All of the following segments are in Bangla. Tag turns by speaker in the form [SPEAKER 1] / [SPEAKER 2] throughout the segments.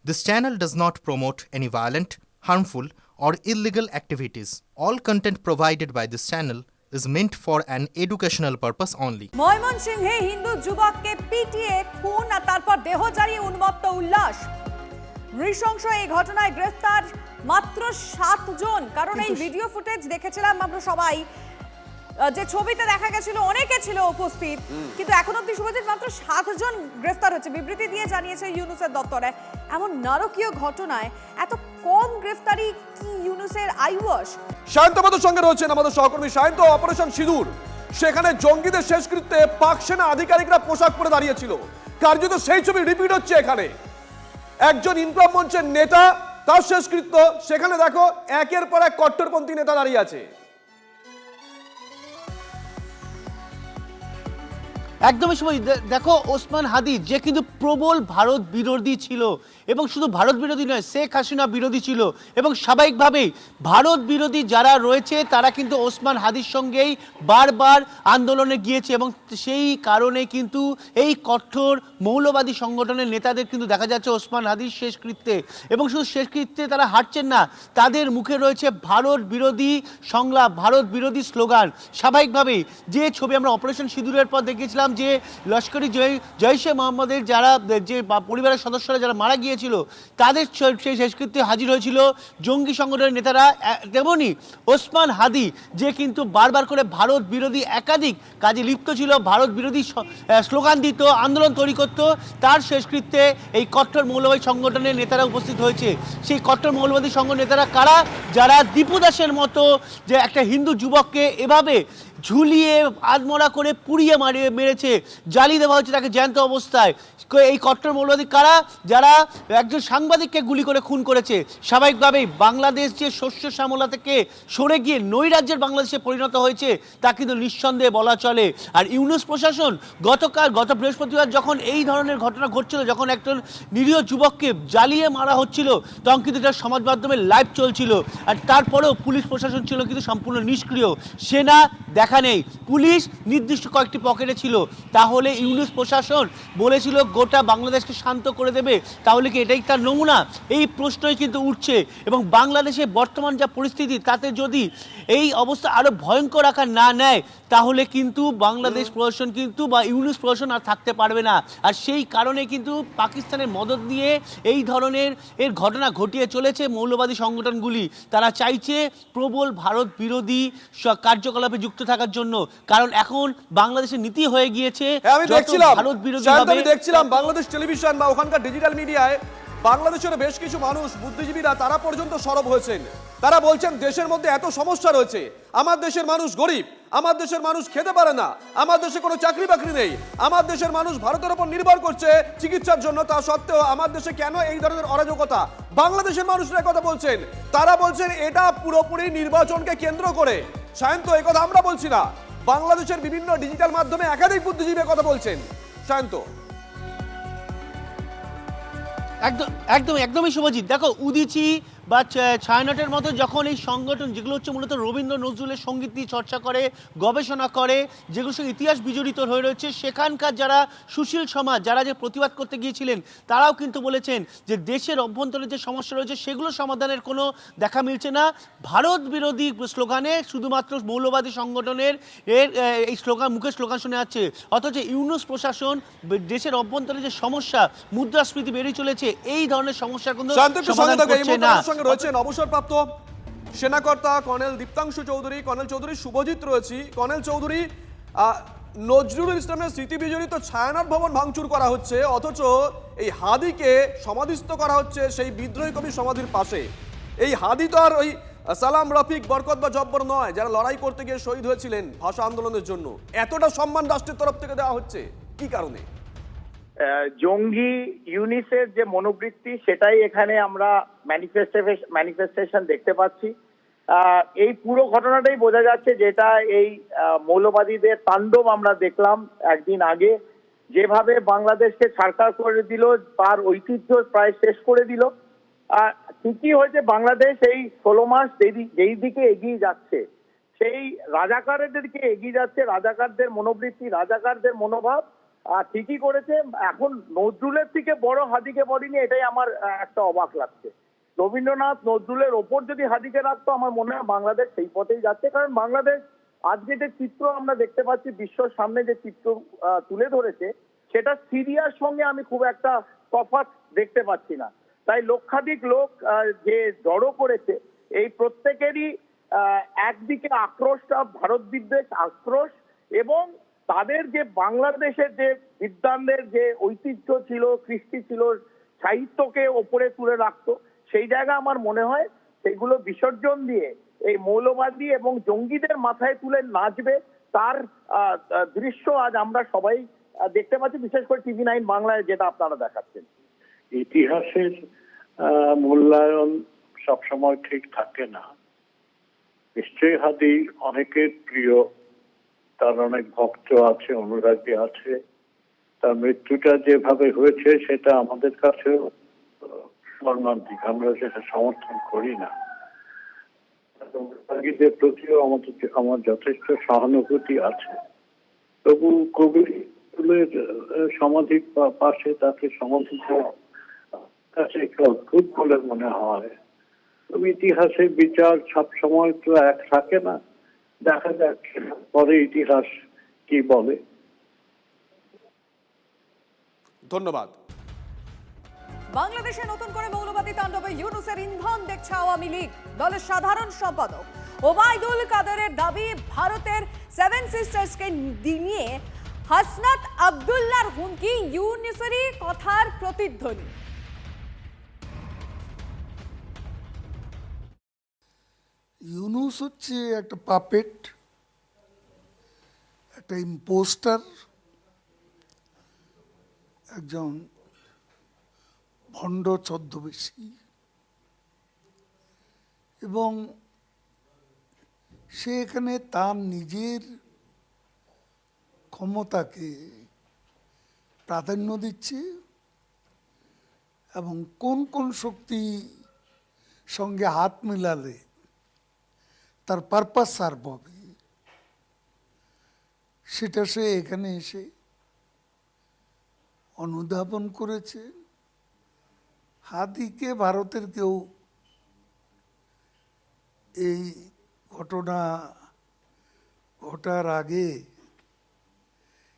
[SPEAKER 1] This channel does not promote any violent, harmful, or illegal activities. All content provided by this channel is meant for an educational purpose only.
[SPEAKER 2] ময়মনসিংহে হিন্দু যুবককে পিটিয়ে খুন আর তারপর দেহ জ্বালিয়ে উন্মত্ত উল্লাস। নৃশংস এই ঘটনায় গ্রেফতার মাত্র 7 জন। কারণ এই ভিডিও ফুটেজ দেখেছিলাম আমরা সবাই, যে ছবিতে দেখা গেছিল অনেকে ছিল উপস্থিত, কিন্তু এখন অবধি শুভজিৎ মাত্র 7 জন গ্রেফতার হচ্ছে। বিবৃতি দিয়ে জানিয়েছে ইউনুসের দপ্তরে। এমন নারকীয় ঘটনায় এত কম গ্রেফতারি কি ইউনুসের আইওয়াশ?
[SPEAKER 3] সায়ন্ত আমাদের সঙ্গে রয়েছেন আমাদের সহকর্মী সায়ন্ত। অপারেশন সিঁদুর, সেখানে জঙ্গিদের শেষকৃত্যে পাক সেনা আধিকারিকরা পোশাক পরে দাঁড়িয়েছিল, কার্যত সেই ছবি রিপিট হচ্ছে এখানে। একজন ইনকলাব মঞ্চের নেতা, তার শেষকৃত্য, সেখানে দেখো একের পর এক কট্টরপন্থী নেতা দাঁড়িয়ে আছে।
[SPEAKER 4] একদমই সময় দেখো, ওসমান হাদি যে কিন্তু প্রবল ভারত বিরোধী ছিল, এবং শুধু ভারত বিরোধী নয়, শেখ হাসিনা বিরোধী ছিল, এবং স্বাভাবিকভাবেই ভারত বিরোধী যারা রয়েছে তারা কিন্তু ওসমান হাদির সঙ্গেই বারবার আন্দোলনে গিয়েছে, এবং সেই কারণে কিন্তু এই কঠোর মৌলবাদী সংগঠনের নেতাদের কিন্তু দেখা যাচ্ছে ওসমান হাদির শেষকৃত্যে। এবং শুধু শেষকৃত্যে তারা হাঁটছেন না, তাদের মুখে রয়েছে ভারত বিরোধী সংলাপ, ভারত বিরোধী স্লোগান। স্বাভাবিকভাবেই যে ছবি আমরা অপারেশন সিঁদুরের পর দেখেছিলাম, যে লস্করি জৈশে মোহাম্মদের যারা যে পরিবারের সদস্যরা যারা মারা গিয়েছিল তাদের সেই শেষকৃত্যে হাজির হয়েছিল জঙ্গি সংগঠনের নেতারা, তেমনি ওসমান হাদি যে কিন্তু বারবার করে ভারত বিরোধী একাধিক কাজে লিপ্ত ছিল, ভারত বিরোধী স্লোগান দিত, আন্দোলন তৈরি করত, তার শেষকৃত্যে এই কট্টর মৌলবাদী সংগঠনের নেতারা উপস্থিত হয়েছে। সেই কট্টর মৌলবাদী সংগঠনের নেতারা কারা? যারা দীপু দাসের মতো যে একটা হিন্দু যুবককে এভাবে ঝুলিয়ে আধমরা করে পুড়িয়ে মেরেছে, জ্বালিয়ে দেওয়া হচ্ছে তাকে জ্যান্ত অবস্থায়। এই কট্টর মৌলবাদী কারা? যারা একজন সাংবাদিককে গুলি করে খুন করেছে। স্বাভাবিকভাবেই বাংলাদেশ যে শস্য শ্যামলা থেকে সরে গিয়ে নৈরাজ্যের বাংলাদেশে পরিণত হয়েছে তা কিন্তু নিঃসন্দেহে বলা চলে। আর ইউনুস প্রশাসন গত বৃহস্পতিবার যখন এই ধরনের ঘটনা ঘটছিল, যখন একজন নিরীহ যুবককে জ্বালিয়ে মারা হচ্ছিল, তখন কিন্তু এটা সমাজ মাধ্যমে লাইভ চলছিল। আর তারপরেও পুলিশ প্রশাসন ছিল কিন্তু সম্পূর্ণ নিষ্ক্রিয়, সেনা দেখা নেই, পুলিশ নির্দিষ্ট কয়েকটি পকেটে ছিল। তাহলে ইউনুস প্রশাসন বলেছিল গোটা বাংলাদেশকে শান্ত করে দেবে, তাহলে কি এটাই তার নমুনা? এই প্রশ্নই কিন্তু উঠছে। এবং বাংলাদেশে বর্তমান যা পরিস্থিতি, তাতে যদি এই অবস্থা আরো ভয়ঙ্কর আকার না নেয়, তাহলে কিন্তু বাংলাদেশ প্রশাসন কিন্তু বা ইউনুস প্রশাসন আর থাকতে পারবে না। আর সেই কারণে কিন্তু পাকিস্তানের মদদ নিয়ে এই ধরনের ঘটনা ঘটিয়ে চলেছে মৌলবাদী সংগঠনগুলি। তারা চাইছে প্রবল ভারত বিরোধী কার্যকলাপে যুক্ত থাকার জন্য, কারণ এখন বাংলাদেশের নীতি হয়ে গিয়েছে ভারত বিরোধী।
[SPEAKER 3] আমি দেখছিলাম বাংলাদেশ টেলিভিশন বা ওখানকার ডিজিটাল মিডিয়ায় বাংলাদেশের বেশ কিছু মানুষ, বুদ্ধিজীবীরা, তারা পর্যন্ত সরব হয়েছেন। তারা বলছেন দেশের মধ্যে এত সমস্যা রয়েছে, আমার দেশের মানুষ গরিব, আমার দেশের মানুষ খেতে পারে না, আমার দেশে কোনো চাকরি বাকরি নেই, আমার দেশের মানুষ ভারতের উপর নির্ভর করছে চিকিৎসার জন্য, তা সত্ত্বেও আমার দেশে কেন এই ধরনের অরাজকতা? বাংলাদেশের মানুষরা কথা বলছেন, তারা বলছেন এটা পুরোপুরি নির্বাচনকে কেন্দ্র করে। সায়ন্ত, এই কথা আমরা বলছি না, বাংলাদেশের বিভিন্ন ডিজিটাল মাধ্যমে একাধিক বুদ্ধিজীবী কথা বলছেন। সায়ন্ত,
[SPEAKER 4] একদমই শুভজিৎ। দেখো, উদীচী বা ছায়ানটের মতো যখন এই সংগঠন, যেগুলো হচ্ছে মূলত রবীন্দ্র নজরুলের সঙ্গীত নিয়ে চর্চা করে, গবেষণা করে, যেগুলোর সঙ্গে ইতিহাস বিজড়িত হয়ে রয়েছে, সেখানকার যারা সুশীল সমাজ, যারা যে প্রতিবাদ করতে গিয়েছিলেন, তারাও কিন্তু বলেছেন যে দেশের অভ্যন্তরে যে সমস্যা রয়েছে সেগুলো সমাধানের কোনো দেখা মিলছে না। ভারত বিরোধী স্লোগানে শুধুমাত্র মৌলবাদী সংগঠনের এই স্লোগান, মুখে স্লোগান শুনে যাচ্ছে, অথচ ইউনুস প্রশাসন দেশের অভ্যন্তরে যে সমস্যা, মুদ্রাস্ফীতি বেড়ে চলেছে, এই ধরনের সমস্যার কোনো সমাধান করছে না।
[SPEAKER 3] রয়েছেন অবসরপ্রাপ্ত সেনাকর্তা কর্নেল দীপ্তাংশু চৌধুরী। কর্নেল চৌধুরী, শুভজিৎ রয়েছি। কর্নেল চৌধুরী, নজরুল ইসলামের স্মৃতি বিজড়িত ছায়ানট ভবন ভাঙচুর করা হচ্ছে, অথচ এই হাদিকে সমাধিস্থ করা হচ্ছে সেই বিদ্রোহী কবি সমাধির পাশে। এই হাদি তো আর ওই সালাম, রফিক, বরকত বা জব্বর নয়, যারা লড়াই করতে গিয়ে শহীদ হয়েছিলেন ভাষা আন্দোলনের জন্য। এতটা সম্মান রাষ্ট্রের তরফ থেকে দেওয়া হচ্ছে কি কারণে?
[SPEAKER 5] জঙ্গি ইউনিসের যে মনোবৃত্তি, সেটাই এখানে আমরা ম্যানিফেস্টেশন দেখতে পাচ্ছি। এই পুরো ঘটনাটাই বোঝা যাচ্ছে, যেটা এই মৌলবাদীদের তাণ্ডব আমরা দেখলাম একদিন আগে, যেভাবে বাংলাদেশকে ছাড়খাড় করে দিল, তার ঐতিহ্য প্রায় শেষ করে দিল। ঠিকই হয়েছে, বাংলাদেশ এই 16 মাস যেই দিকে এগিয়ে যাচ্ছে, সেই রাজাকারদেরকে এগিয়ে যাচ্ছে, রাজাকারদের মনোবৃত্তি, রাজাকারদের মনোভাব ঠিকই করেছে। এখন নজরুলের থেকে বড় হাদিকে পড়েনি, এটাই আমার একটা অবাক লাগছে। রবীন্দ্রনাথ নজরুলের ওপর যদি হাদিকে রাখতো, আমার মনে হয় বাংলাদেশ সেই পথেই যাচ্ছে। কারণ বাংলাদেশ আজকে যে চিত্র আমরা দেখতে পাচ্ছি, বিশ্বর সামনে যে চিত্র তুলে ধরেছে, সেটা সিরিয়ার সঙ্গে আমি খুব একটা তফাৎ দেখতে পাচ্ছি না। তাই লক্ষাধিক লোক যে জড়ো করেছে, এই প্রত্যেকেরই একদিকে আক্রোশটা ভারত বিদ্বেষ আক্রোশ, এবং তাদের যে বাংলাদেশের যে বিদ্বানদের যে ঐতিহ্য ছিল, কৃষ্টি ছিল, সাহিত্যকে ওপরে তুলে রাখতো, সেই জায়গা আমার মনে হয় সেগুলো বিসর্জন দিয়ে এই মৌলবাদী এবং জঙ্গিদের মাথায় তুলে নাচবে, তার দৃশ্য আজ আমরা সবাই দেখতে পাচ্ছি, বিশেষ করে TV9 বাংলায় যেটা আপনারা দেখাচ্ছেন।
[SPEAKER 6] ইতিহাসের মূল্যায়ন সবসময় ঠিক থাকে না। নিশ্চয়ই হাদি অনেকের প্রিয়, তার অনেক ভক্ত আছে, অনুরাগী আছে। তার মৃত্যুটা যেভাবে হয়েছে সেটা আমাদের কাছেও মর্মান্তিক, আমরা সেটা সমর্থন করি না। অনুরাগীদের প্রতিও আমার যথেষ্ট সহানুভূতি আছে। তবু কবির সমাধির পাশে তাকে সমাধি কাছে একটু অদ্ভুত বলে মনে হয়। তবে ইতিহাসের বিচার সবসময় তো এক থাকে না, দেখা যাক পরে ইতিহাস কি বলে।
[SPEAKER 3] ধন্যবাদ।
[SPEAKER 2] বাংলাদেশে নতুন করে মৌলবাদী তাণ্ডবে ইউনূসের ইন্ধন দেখছে আওয়ামী লীগ। দলের সাধারণ সম্পাদক ওবায়দুল কাদেরের দাবি, ভারতের 7 সিস্টার্সকে নিয়ে হাসনাত আব্দুল্লাহর হুমকি ইউনূসেরই কথার প্রতিধ্বনি।
[SPEAKER 7] ইউনূস হচ্ছে একটা পাপেট, একটা ইম্পোস্টার, একজন ভণ্ড ছদ্মবেশী, এবং সে এখানে তার নিজের ক্ষমতাকে প্রাধান্য দিচ্ছে এবং কোন কোন শক্তি সঙ্গে হাত মিলালে তার পারপাস সার্ভ হবে সেটা সে এখানে এসে অনুধাবন করেছে। হাদিকে ভারতের কেউ এই ঘটনা ঘটার আগে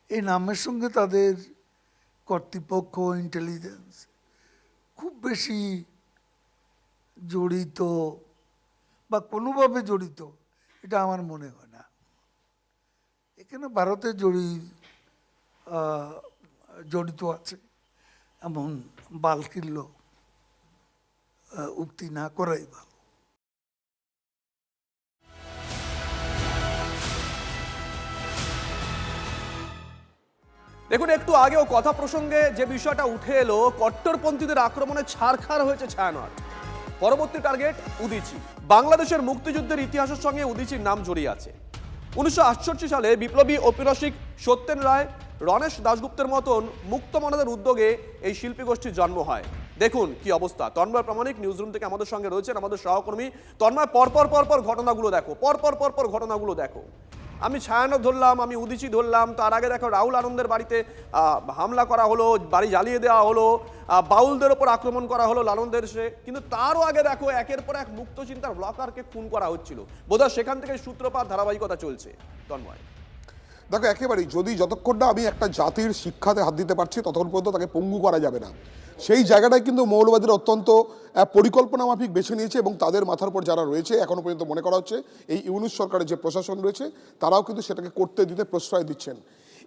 [SPEAKER 7] এই নামের সঙ্গে তাদের কর্তৃপক্ষ, ইন্টেলিজেন্স খুব বেশি জড়িত বা কোনোভাবে জড়িত এটা আমার মনে হয় না। এখানে ভারতের জড়িত আছে এমন বালকিল্য উক্তি না করাই ভালো।
[SPEAKER 3] দেখুন, একটু আগেও কথা প্রসঙ্গে যে বিষয়টা উঠে এলো, কট্টরপন্থীদের আক্রমণে ছারখার হয়েছে ছায়ানট। পরবর্তী টার্গেট উদীচী। বাংলাদেশের মুক্তিযুদ্ধের ইতিহাসের সঙ্গে উদীচীর নাম জড়িয়ে আছে। 1968 সালে বিপ্লবী ঔপন্যাসিক সত্যেন রায়, রণেশ দাশগুপ্তের মতন মুক্তমনাদের উদ্যোগে এই শিল্পী গোষ্ঠীর জন্ম হয়। দেখুন কি অবস্থা। তন্ময় প্রামাণিক নিউজরুম থেকে আমাদের সঙ্গে রয়েছেন, আমাদের সহকর্মী। তন্ময়, পরপর ঘটনাগুলো দেখো, পরপর ঘটনাগুলো দেখো। আমি ছায়ানট ধরলাম, আমি উদীচী ধরলাম, তার আগে দেখো রাহুল আনন্দের বাড়িতে হামলা করা হলো, বাড়ি জ্বালিয়ে দেওয়া হলো, বাউলদের ওপর আক্রমণ করা হলো লালনদের সে। কিন্তু তারও আগে দেখো একের পর এক মুক্ত চিন্তার ব্লকারকে খুন করা হচ্ছিল। বোধহয় সেখান থেকে সূত্রপাত, ধারাবাহিকতা চলছে। তন্ময়,
[SPEAKER 8] দেখো, একেবারেই যতক্ষণ না আমি একটা জাতির শিক্ষাতে হাত দিতে পারছি ততক্ষণ পর্যন্ত তাকে পঙ্গু করা যাবে না। সেই জায়গাটায় কিন্তু মৌলবাদীরা অত্যন্ত পরিকল্পনা মাফিক বেছে নিয়েছে, এবং তাদের মাথার উপর যারা রয়েছে এখনো পর্যন্ত মনে করা হচ্ছে এই ইউনূস সরকারের যে প্রশাসন রয়েছে তারাও কিন্তু সেটাকে করতে দিতে প্রশ্রয় দিচ্ছেন।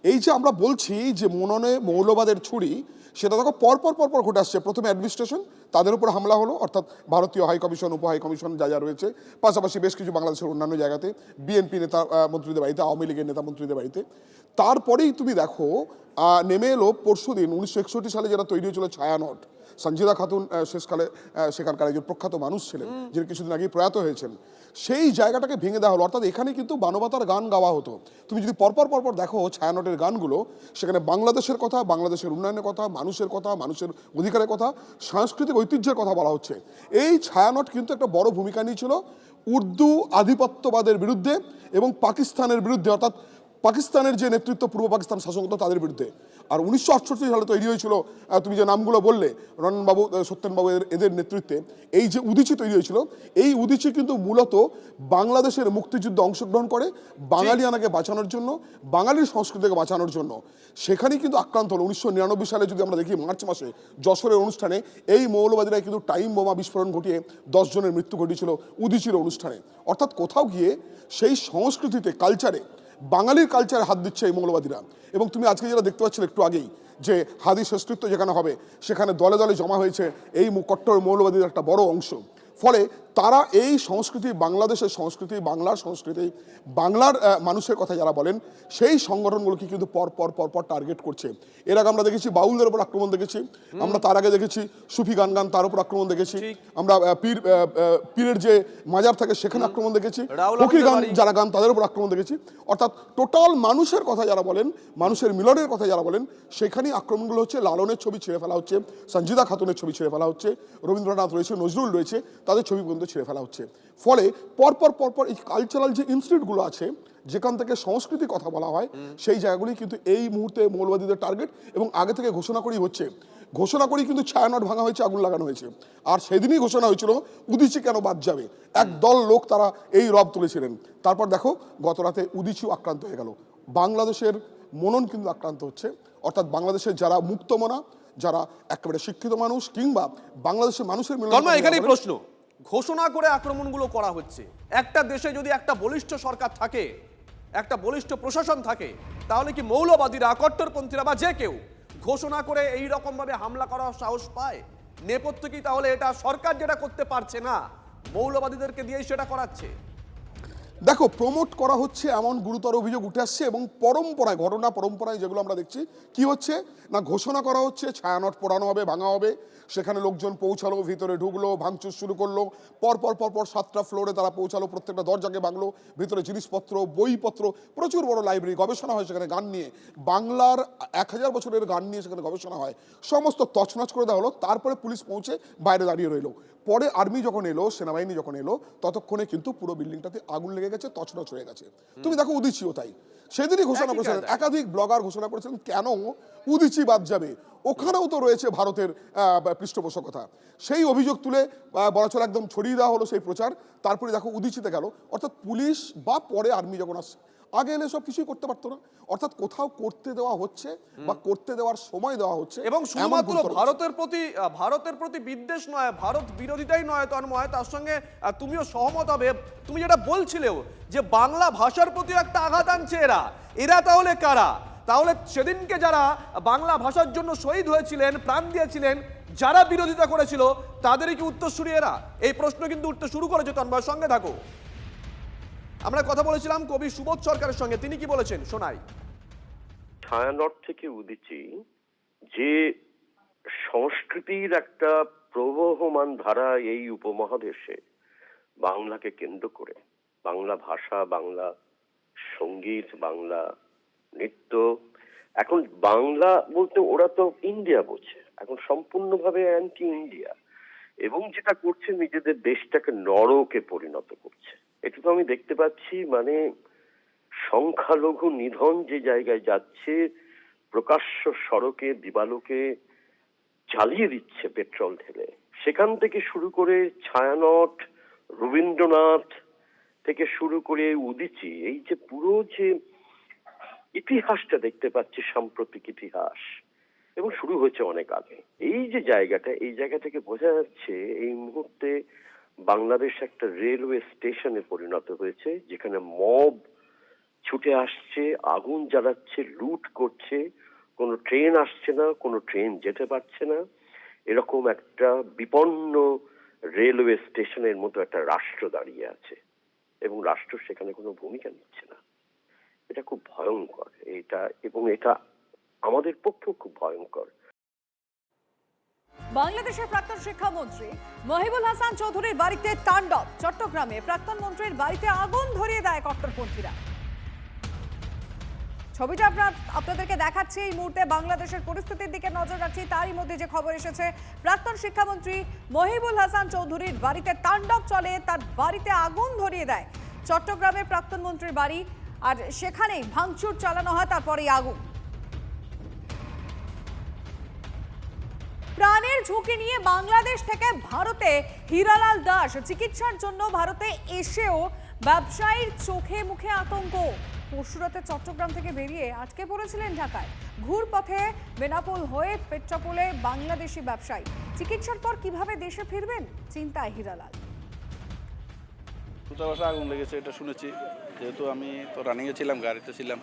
[SPEAKER 8] এই যে আমরা বলছি যে মননে মৌলবাদের ছুরি, সেটা দেখো পরপর ঘটে আসছে। প্রথমে অ্যাডমিনিস্ট্রেশন, তাদের উপর হামলা হলো, অর্থাৎ ভারতীয় হাই কমিশন, উপ হাই কমিশন যা রয়েছে, পাশাপাশি বেশ কিছু বাংলাদেশের অন্যান্য জায়গাতে বিএনপি নেতা মন্ত্রীদের বাড়িতে, আওয়ামী লীগের নেতা মন্ত্রীদের বাড়িতে। তারপরেই তুমি দেখো নেমে এলো পরশুদিন 1961 সালে যেটা তৈরি হয়েছিল ছায়ানট। সঞ্জিদা খাতুন শেষকালে সেখানকার একজন প্রখ্যাত মানুষ ছিলেন, যিনি কিছুদিন আগেই প্রয়াত হয়েছেন। সেই জায়গাটাকে ভেঙে দেওয়া হলো, অর্থাৎ এখানে কিন্তু মানবতার গান গাওয়া হতো। তুমি যদি পরপর দেখো ছায়ানটের গানগুলো, সেখানে বাংলাদেশের কথা, বাংলাদেশের উন্নয়নের কথা, মানুষের কথা, মানুষের অধিকারের কথা, সাংস্কৃতিক ঐতিহ্যের কথা বলা হচ্ছে। এই ছায়ানট কিন্তু একটা বড় ভূমিকা নিয়েছিল উর্দু আধিপত্যবাদের বিরুদ্ধে এবং পাকিস্তানের বিরুদ্ধে, অর্থাৎ পাকিস্তানের যে নেতৃত্ব, পূর্ব পাকিস্তান শাসক হতো তাদের বিরুদ্ধে। আর 1968 সালে তৈরি হয়েছিল, তুমি যে নামগুলো বললে, রণবাবু, সত্যেনবাবু, এদের নেতৃত্বে এই যে উদীচী তৈরি হয়েছিল, এই উদীচী কিন্তু মূলত বাংলাদেশের মুক্তিযুদ্ধে অংশগ্রহণ করে বাঙালিয়ানাকে বাঁচানোর জন্য, বাঙালির সংস্কৃতিকে বাঁচানোর জন্য। সেখানেই কিন্তু আক্রান্ত হলো। 1999 সালে যদি আমরা দেখি, মার্চ মাসে যশোরের অনুষ্ঠানে এই মৌলবাদীরা কিন্তু টাইম বোমা বিস্ফোরণ ঘটিয়ে 10 জনের মৃত্যু ঘটিয়েছিল উদীচীর অনুষ্ঠানে। অর্থাৎ কোথাও গিয়ে সেই সংস্কৃতিতে, কালচারে, বাঙালির কালচারে হাত দিচ্ছে এই মৌলবাদীরা। এবং তুমি আজকে যেটা দেখতে পাচ্ছিলে একটু আগেই, যে হাদি শেষকৃত্য যেখানে হবে সেখানে দলে দলে জমা হয়েছে এই কট্টর মৌলবাদীর একটা বড় অংশ। ফলে তারা এই সংস্কৃতি, বাংলাদেশের সংস্কৃতি, বাংলার সংস্কৃতি, বাংলার মানুষের কথা যারা বলেন, সেই সংগঠনগুলোকে কিন্তু পর পর পর পর টার্গেট করছে। এর আগে আমরা দেখেছি বাউলদের উপর আক্রমণ দেখেছি, আমরা তার আগে দেখেছি সুফি গান তার উপর আক্রমণ দেখেছি, আমরা পীরের যে মাজার থাকে সেখানে আক্রমণ দেখেছি, ফকির গান যারা গান তাদের উপর আক্রমণ দেখেছি। অর্থাৎ টোটাল মানুষের কথা যারা বলেন, মানুষের মিলনের কথা যারা বলেন, সেখানেই আক্রমণগুলো হচ্ছে। লালনের ছবি ছিঁড়ে ফেলা হচ্ছে, সঞ্জিদা খাতুনের ছবি ছিঁড়ে ফেলা হচ্ছে, রবীন্দ্রনাথ রয়েছে, নজরুল রয়েছে, তাদের ছবি পর্যন্ত ছিঁড়ে ফেলা হচ্ছে। ফলে পরপর পরপর এই কালচারাল যে ইনস্টিটিউটগুলো আছে, যেখান থেকে সংস্কৃতির কথা বলা হয়, সেই জায়গাগুলি কিন্তু এই মুহূর্তে মৌলবাদীদের টার্গেট। এবং আগে থেকে ঘোষণা করেই হচ্ছে, ঘোষণা করেই কিন্তু ছায়ানট ভাঙা হয়েছে, আগুন লাগানো হয়েছে। আর সেদিনই ঘোষণা হয়েছিল উদীচী কেন বাদ যাবে। একদল লোক তারা এই রব তুলেছিলেন। তারপর দেখো গত রাতে উদীচীও আক্রান্ত হয়ে গেল। বাংলাদেশের মনন কিন্তু আক্রান্ত হচ্ছে। অর্থাৎ বাংলাদেশের যারা মুক্তমনা, যারা একেবারে শিক্ষিত মানুষ, কিংবা বাংলাদেশের মানুষের মিলন।
[SPEAKER 3] এখানেই প্রশ্ন, ঘোষণা করে আক্রমণগুলো করা হচ্ছে। একটা দেশে যদি একটা বলিষ্ঠ সরকার থাকে, একটা বলিষ্ঠ প্রশাসন থাকে, তাহলে কি মৌলবাদীরা, কট্টরপন্থীরা বা যে কেউ ঘোষণা করে এই রকম ভাবে হামলা করার সাহস পায়? নেপথ্য কি তাহলে এটা সরকার যেটা করতে পারছে না, মৌলবাদীদেরকে দিয়েই সেটা করাচ্ছে?
[SPEAKER 8] দেখো, প্রমোট করা হচ্ছে এমন গুরুতর অভিযোগ উঠে আসছে। এবং পরম্পরায়, ঘটনা পরম্পরায় যেগুলো আমরা দেখছি, কি হচ্ছে না, ঘোষণা করা হচ্ছে ছায়ানট পোড়ানো হবে, ভাঙা হবে, সেখানে লোকজন পৌঁছালো, ভিতরে ঢুকলো, ভাঙচুর শুরু করলো, পরপর পরপর 7টা ফ্লোরে তারা পৌঁছালো, প্রত্যেকটা দরজাকে ভাঙলো, ভিতরে জিনিসপত্র, বইপত্র, প্রচুর বড় লাইব্রেরি, গবেষণা হয় সেখানে গান নিয়ে, বাংলার 1000 বছরের গান নিয়ে সেখানে গবেষণা হয়, সমস্ত তছনছ করে দেওয়া হলো। তারপরে পুলিশ পৌঁছে বাইরে দাঁড়িয়ে রইলো। পরে আর্মি যখন এলো, সেনাবাহিনী যখন এলো, ততক্ষণে কিন্তু পুরো বিল্ডিংটাতে আগুন লেগে গেছে, তছনছ হয়ে গেছে। তুমি দেখো উদীচীও তাই, সেদিনই ঘোষণা করেছিলেন, একাধিক ব্লগার ঘোষণা করেছিলেন কেন উদীচী বাদ যাবে। ওখানেও তো রয়েছে ভারতের পৃষ্ঠপোষকতা। সেই অভিযোগ তুলে বলা চলে একদম ছড়িয়ে দেওয়া হলো সেই প্রচার। তারপরে দেখো উদীচীতে গেল। অর্থাৎ পুলিশ বা পরে আর্মি যখন আসছে, আগে এলে সব কিছুই করতে পারতো না। অর্থাৎ কোথাও করতে দেওয়া হচ্ছে বা করতে দেওয়ার সময় দেওয়া হচ্ছে।
[SPEAKER 3] এবং শুধুমাত্র ভারতের প্রতি বিদ্বেষ নয়, ভারত বিরোধিতাই নয় তন্ময়, তার সঙ্গে তুমিও সহমত হবে। তুমি যেটা বলছিলেও যে বাংলা ভাষার প্রতি একটা আঘাত আনছে এরা তাহলে কারা? তাহলে সেদিনকে যারা বাংলা ভাষার জন্য শহীদ হয়েছিলেন, প্রাণ দিয়েছিলেন, যারা বিরোধিতা করেছিল, তাদেরই কি উত্তরসূরি এরা? এই প্রশ্ন কিন্তু উঠতে শুরু করেছে। তন্ময়, সঙ্গে থাকো। আমরা কথা বলেছিলাম কবি সুবোধ সরকারের সঙ্গে, তিনি কি বলেছেন শোনাই।
[SPEAKER 9] ছায়ানট থেকে উদীচী যে সংস্কৃতির একটা প্রবহমান ধারা এই উপমহাদেশে, বাংলাকে কেন্দ্র করে, বাংলা ভাষা, বাংলা সঙ্গীত, বাংলা নৃত্য, এখন বাংলা বলতে ওরা তো ইন্ডিয়া বোঝে, এখন সম্পূর্ণভাবে অ্যান্টি ইন্ডিয়া, এবং যেটা করছে নিজেদের দেশটাকে নরকে পরিণত করছে। এটা তো আমি দেখতে পাচ্ছি, মানে সংখ্যালঘু নিধন যে জায়গায় যাচ্ছে, প্রকাশ্য সড়কে দিবালোকে জ্বালিয়ে দিচ্ছে পেট্রোল ঢেলে। সেখান থেকে শুরু করে ছায়ানট, রবীন্দ্রনাথ থেকে শুরু করে উদীচী, এই যে পুরো যে ইতিহাসটা দেখতে পাচ্ছি, সাম্প্রতিক ইতিহাস, এবং শুরু হয়েছে অনেক আগে। এই যে জায়গাটা, এই জায়গা থেকে বোঝা যাচ্ছে এই মুহূর্তে বাংলাদেশ একটা রেলওয়ে স্টেশনে পরিণত হয়েছে, যেখানে মব ছুটে আসছে, আগুন জ্বালাচ্ছে, লুট করছে, কোনো ট্রেন আসছে না, কোনো ট্রেন যেতে পারছে না, এরকম একটা বিপন্ন রেলওয়ে স্টেশনের মতো একটা রাষ্ট্র দাঁড়িয়ে আছে, এবং রাষ্ট্র সেখানে কোনো ভূমিকা নিচ্ছে না। এটা খুব ভয়ঙ্কর, এবং এটা আমাদের পক্ষেও খুব ভয়ঙ্কর।
[SPEAKER 2] বাংলাদেশের প্রাক্তন শিক্ষামন্ত্রী মহিবুল হাসান চৌধুরীর বাড়িতে তাণ্ডব। চট্টগ্রামে প্রাক্তন মন্ত্রীর বাড়িতে আগুন ধরিয়ে দেয় কট্টরপন্থীরা। ছবিটা আপনাদেরকে দেখাচ্ছি। এই মুহূর্তে বাংলাদেশের পরিস্থিতির দিকে নজর রাখছি। তারই মধ্যে যে খবর এসেছে, প্রাক্তন শিক্ষামন্ত্রী মহিবুল হাসান চৌধুরীর বাড়িতে তাণ্ডব চলে, তার বাড়িতে আগুন ধরিয়ে দেয়। চট্টগ্রামে প্রাক্তন মন্ত্রীর বাড়ি, আর সেখানেই ভাঙচুর চালানো হয়, তারপরেই আগুন। প্রাণের ঝুঁকি নিয়ে বাংলাদেশ থেকে ভারতে হীরালাল দাস চিকিৎসার জন্য ভারতে এসেও ব্যবসায়ীর চোখে মুখে আতঙ্ক। পরশুরাতে চট্টগ্রাম থেকে বেরিয়ে আটকে পড়েছিলেন ঢাকায়। ঘুরপথে বেনাপোল হয়ে পেট্রাপোলে বাংলাদেশি ব্যবসায়ী। চিকিৎসার পর কিভাবে দেশে ফিরবেন চিন্তায় হীরালাল।
[SPEAKER 10] দূতাবাসে আগুন লেগেছে এটা শুনেছি, যেহেতু আমি তো রানিংয়ে ছিলাম, গাড়িতে ছিলাম।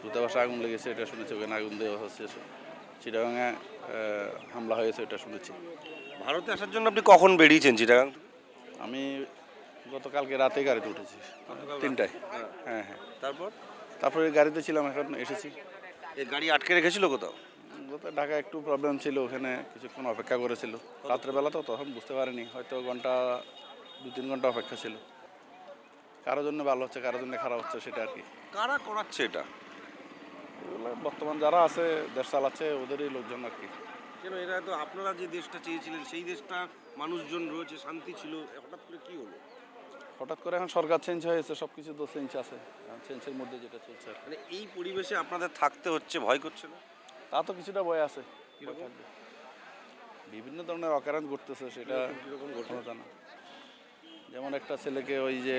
[SPEAKER 10] দূতাবাসে আগুন লেগেছে এটা শুনেছি, ওখানে আগুন দেওয়া হচ্ছে, চিটাগাঙে হামলা হয়েছে এটা শুনেছি।
[SPEAKER 11] ভারতে আসার জন্য আপনি কখন বেরিয়েছেন চিটাগাং?
[SPEAKER 10] আমি গতকালকে রাতে গাড়িতে উঠেছি 3টায়। হ্যাঁ হ্যাঁ। তারপরে গাড়িতে ছিলাম, এখন এসেছি।
[SPEAKER 11] এই গাড়ি আটকে রেখেছিল কোথাও?
[SPEAKER 10] ঢাকা একটু প্রবলেম ছিল, ওখানে কিছুক্ষণ অপেক্ষা করেছিল। রাত্রেবেলা তো তখন বুঝতে পারিনি, হয়তো 2-3 ঘন্টা অপেক্ষা ছিল। কারোর জন্য ভালো হচ্ছে, কারোর জন্য খারাপ হচ্ছে, সেটা আর কি।
[SPEAKER 11] কারা করাচ্ছে এটা?
[SPEAKER 10] এগুলো বর্তমান যারা আছে, দেশ চালাচ্ছে, ওদেরই লোকজন আর কি।
[SPEAKER 11] কেন এরা তো আপনারা যে দেশটা চেয়েছিলেন সেই দেশটা মানুষজন রয়েছে, শান্তি ছিল, হঠাৎ করে কি হলো?
[SPEAKER 10] হঠাৎ করে এখন সরকার চেঞ্জ হয়েছে, সব কিছু তো চেঞ্জ আছে, চেঞ্জের মধ্যে যেটা চলছে।
[SPEAKER 11] মানে এই পরিবেশে আপনাদের থাকতে হচ্ছে, ভয় করছে না?
[SPEAKER 10] তা তো কিছুটা ভয় আছে, বিভিন্ন ধরনের অকারণ ঘটতেছে, সেটা
[SPEAKER 11] কিরকম ঘটনা
[SPEAKER 10] জানা। যেমন একটা ছেলেকে ওই যে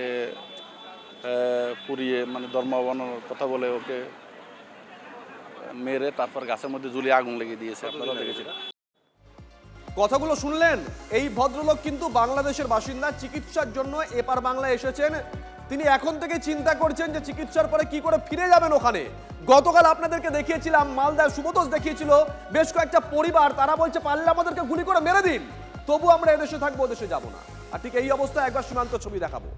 [SPEAKER 10] পুড়িয়ে, মানে ধর্মাবলম্বনের কথা বলে ওকে মেরে তারপর গাছের মধ্যে ঝুলিয়ে আগুন লেগে দিয়েছে, আপনারা দেখেছেন।
[SPEAKER 3] কথাগুলো শুনলেন, এই ভদ্রলোক কিন্তু বাংলাদেশের বাসিন্দা, চিকিৎসার জন্য এপার বাংলায় এসেছেন। তিনি এখন থেকে চিন্তা করছেন যে চিকিৎসার পরে কি করে ফিরে যাবেন ওখানে। গতকাল আপনাদেরকে দেখিয়েছিলাম, মালদার শুভতোষ দেখিয়েছিল বেশ কয়েকটা পরিবার, তারা বলছে পারলে আমাদেরকে গুলি করে মেরে দিন, তবু আমরা এদেশে থাকবো, দেশে যাব না। আর ঠিক এই অবস্থায় একবার সীমান্ত ছবি দেখাবো।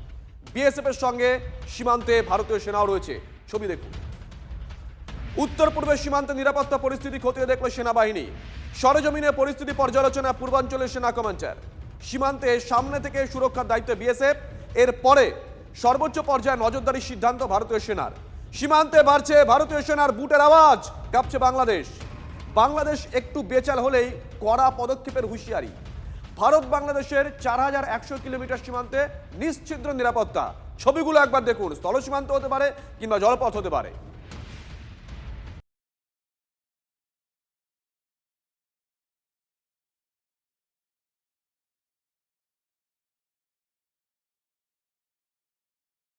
[SPEAKER 3] বিএসএফ এর সঙ্গে সীমান্তে ভারতীয় সেনাও রয়েছে, ছবি দেখুন। উত্তর পূর্বের সীমান্তে নিরাপত্তা পরিস্থিতি খতিয়ে দেখল সেনাবাহিনী। সরেজমিনে পরিস্থিতি পর্যালোচনা পূর্বাঞ্চলের সেনা কমান্ডার। সীমান্তে সামনে থেকে সুরক্ষার দায়িত্ব বিএসএফ, এর পরে সর্বোচ্চ পর্যায়ে নজরদারির সিদ্ধান্ত ভারতীয় সেনার। সীমান্তে বাড়ছে ভারতীয় সেনার বুটের আওয়াজ, কাঁপছে বাংলাদেশ। বাংলাদেশ একটু বেচাল হলেই কড়া পদক্ষেপের হুঁশিয়ারি। ভারত বাংলাদেশের 4100 কিলোমিটার সীমান্তে নিশ্ছিদ্র নিরাপত্তা। ছবিগুলো একবার দেখুন, স্থল সীমান্ত হতে পারে কিংবা জলপথ হতে পারে।